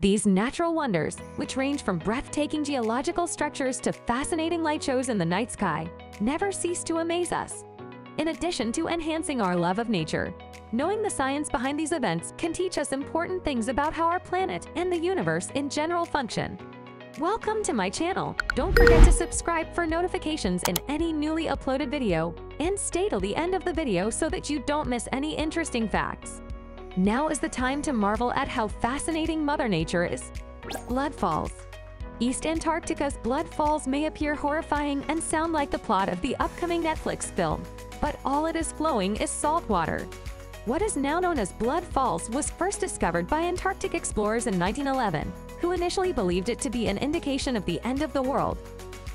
These natural wonders, which range from breathtaking geological structures to fascinating light shows in the night sky, never cease to amaze us. In addition to enhancing our love of nature, knowing the science behind these events can teach us important things about how our planet and the universe in general function. Welcome to my channel. Don't forget to subscribe for notifications in any newly uploaded video, and stay till the end of the video so that you don't miss any interesting facts. Now is the time to marvel at how fascinating Mother Nature is. Blood Falls. East Antarctica's Blood Falls may appear horrifying and sound like the plot of the upcoming Netflix film, but all it is flowing is salt water. What is now known as Blood Falls was first discovered by Antarctic explorers in 1911, who initially believed it to be an indication of the end of the world.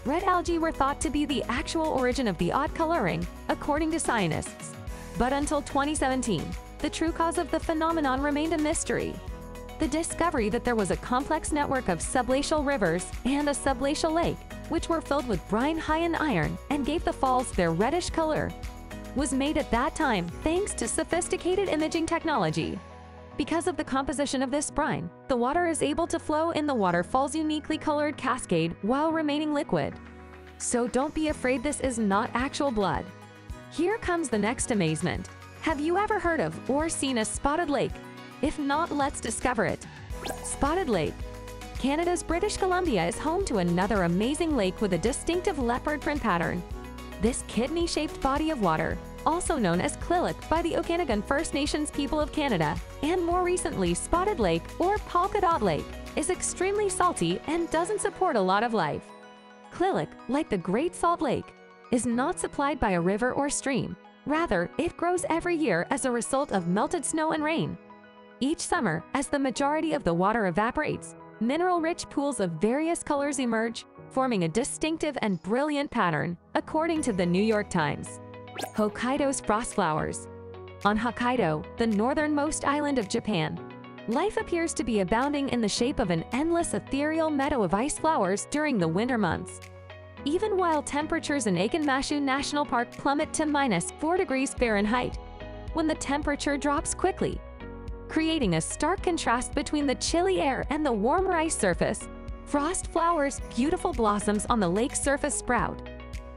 Red algae were thought to be the actual origin of the odd coloring, according to scientists. But until 2017, the true cause of the phenomenon remained a mystery. The discovery that there was a complex network of subglacial rivers and a subglacial lake, which were filled with brine high in iron and gave the falls their reddish color, was made at that time thanks to sophisticated imaging technology. Because of the composition of this brine, the water is able to flow in the waterfall's uniquely colored cascade while remaining liquid. So don't be afraid, this is not actual blood. Here comes the next amazement. Have you ever heard of or seen a spotted lake? If not, let's discover it. Spotted Lake. Canada's British Columbia is home to another amazing lake with a distinctive leopard print pattern. This kidney-shaped body of water, also known as Klillik by the Okanagan First Nations people of Canada, and more recently Spotted Lake or Polka Dot Lake, is extremely salty and doesn't support a lot of life. Klillik, like the Great Salt Lake, is not supplied by a river or stream. Rather, it grows every year as a result of melted snow and rain. Each summer, as the majority of the water evaporates, mineral-rich pools of various colors emerge, forming a distinctive and brilliant pattern, according to the New York Times. Hokkaidos Flowers. On Hokkaido, the northernmost island of Japan, life appears to be abounding in the shape of an endless ethereal meadow of ice flowers during the winter months. Even while temperatures in Aikenmashu National Park plummet to -4 degrees Fahrenheit, when the temperature drops quickly, creating a stark contrast between the chilly air and the warmer ice surface, frost flowers' beautiful blossoms on the lake's surface sprout.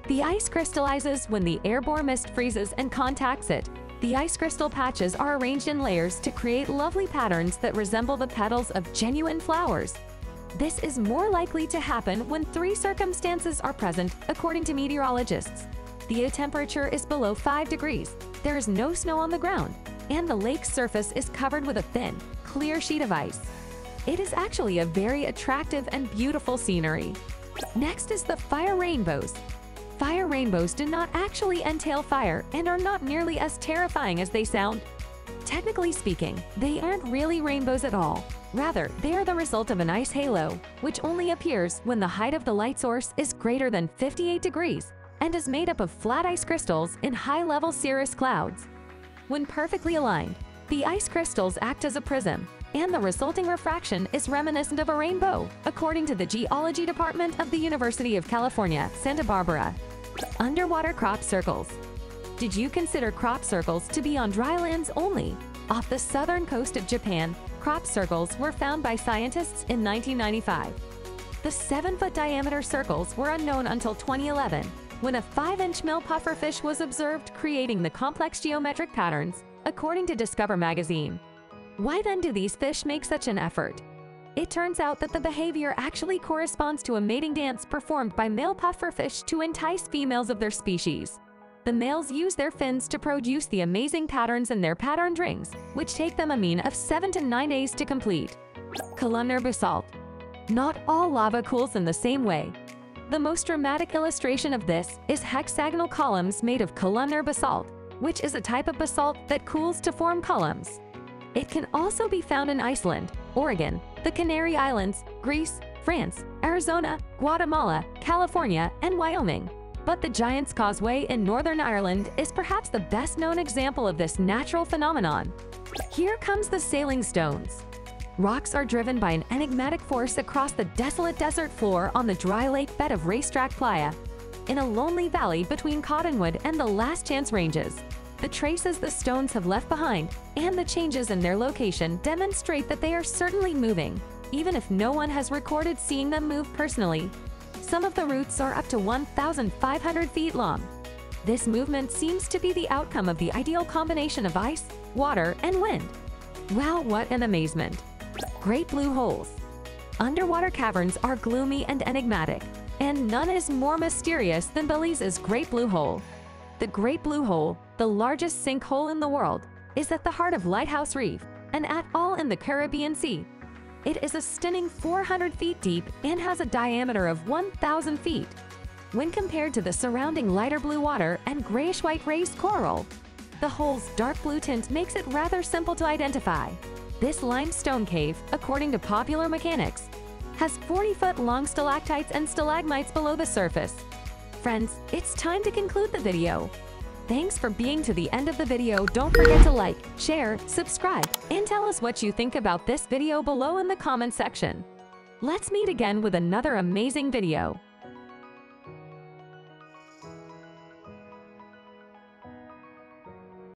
The ice crystallizes when the airborne mist freezes and contacts it. The ice crystal patches are arranged in layers to create lovely patterns that resemble the petals of genuine flowers. This is more likely to happen when three circumstances are present, according to meteorologists. The temperature is below 5 degrees, there is no snow on the ground, and the lake's surface is covered with a thin, clear sheet of ice. It is actually a very attractive and beautiful scenery. Next is the fire rainbows. Fire rainbows do not actually entail fire and are not nearly as terrifying as they sound. Technically speaking, they aren't really rainbows at all. Rather, they are the result of an ice halo, which only appears when the height of the light source is greater than 58 degrees and is made up of flat ice crystals in high-level cirrus clouds. When perfectly aligned, the ice crystals act as a prism, and the resulting refraction is reminiscent of a rainbow, according to the Geology Department of the University of California, Santa Barbara. Underwater crop circles. Did you consider crop circles to be on dry lands only? Off the southern coast of Japan, crop circles were found by scientists in 1995. The 7-foot diameter circles were unknown until 2011, when a 5-inch male pufferfish was observed creating the complex geometric patterns, according to Discover magazine. Why then do these fish make such an effort? It turns out that the behavior actually corresponds to a mating dance performed by male pufferfish to entice females of their species. The males use their fins to produce the amazing patterns in their patterned rings, which take them a mean of 7 to 9 days to complete. Columnar basalt. Not all lava cools in the same way. The most dramatic illustration of this is hexagonal columns made of columnar basalt, which is a type of basalt that cools to form columns. It can also be found in Iceland, Oregon, the Canary Islands, Greece, France, Arizona, Guatemala, California, and Wyoming. But the Giant's Causeway in Northern Ireland is perhaps the best-known example of this natural phenomenon. Here comes the sailing stones. Rocks are driven by an enigmatic force across the desolate desert floor on the dry lake bed of Racetrack Playa, in a lonely valley between Cottonwood and the Last Chance Ranges. The traces the stones have left behind and the changes in their location demonstrate that they are certainly moving. even if no one has recorded seeing them move personally. Some of the routes are up to 1,500 feet long. This movement seems to be the outcome of the ideal combination of ice, water, and wind. Wow, what an amazement! Great blue holes. Underwater caverns are gloomy and enigmatic, and none is more mysterious than Belize's Great Blue Hole. The Great Blue Hole, the largest sinkhole in the world, is at the heart of Lighthouse Reef, an atoll in the Caribbean Sea. It is a stunning 400 feet deep and has a diameter of 1,000 feet. When compared to the surrounding lighter blue water and grayish-white raised coral, the hole's dark blue tint makes it rather simple to identify. This limestone cave, according to popular mechanics, has 40-foot-long stalactites and stalagmites below the surface. Friends, it's time to conclude the video. Thanks for being to the end of the video. Don't forget to like, share, subscribe, and tell us what you think about this video below in the comment section. Let's meet again with another amazing video.